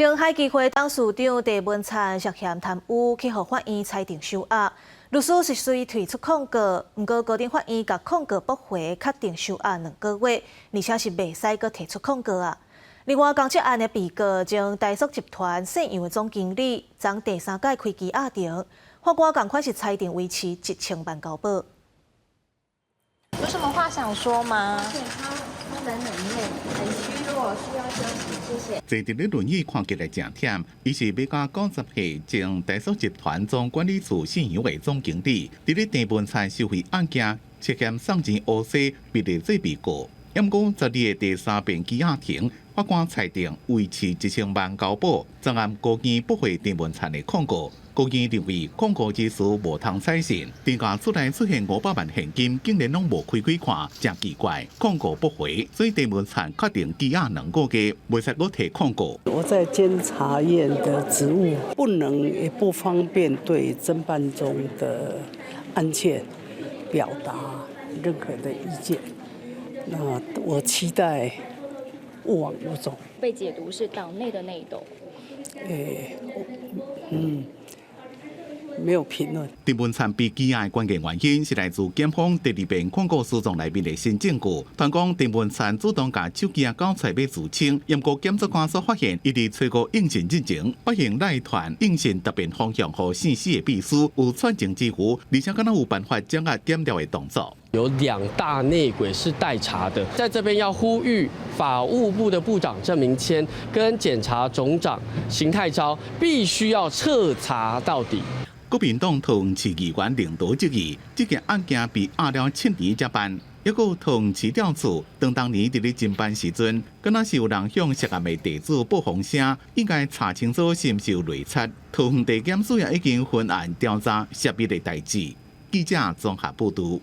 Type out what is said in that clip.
前海基会董事长郑文灿涉嫌贪污，去互法院裁定收押。律师是随提出控告，不过高等法院甲控告驳回，确定收押2个月，而且是袂使阁提出控告啊。另外，公职案的被告将大塑集团信用的总经理，昨第3届开机压庭，法官同款是裁定维持1000万交保。有什么话想说吗？他人很累，很虚弱，需要休息，谢谢。坐伫咧轮椅看起来真忝，伊是美国90岁前大塑集团总管理处信用的总经理，伫咧郑文灿收贿案件涉嫌送钱乌西，被列做被告。因过12个第3遍羁押庭，法官裁定维持1000万交保，专案高院驳回郑文灿的控告。高院认为控告之词无通采信，定价出来出现500万现金，竟然拢无开看，真奇怪。控告驳回，所以郑文灿确定羁押2个月，袂使阁提控告。我在监察院的职务不能也不方便对侦办中的案件表达任何的意见。那我期待勿往勿纵。被解读是党内的内斗。没有评论。郑文灿被羁押的关键原因是来自检方第2遍控告诉状内面的新证据。传讲郑文灿主动把手机交出要自清，因过检察官所发现，伊伫找过应信进前，发现赖团应信特别方向和信息的秘书有串证之余，而且敢若有办法掌握检调的动作。有2大内鬼是待查的，在这边要呼吁法务部的部长郑明谦跟检察总长邢泰昭必须要彻查到底。国民党桃园市议员领导质疑，这件案件被压了7年才办，还有桃园市调处当年伫咧侦办时阵，敢若是有人向涉案的地主报风声，应该查清楚是毋是有内贼。桃园地检署也已经分案调查涉密的代志。记者综合报道。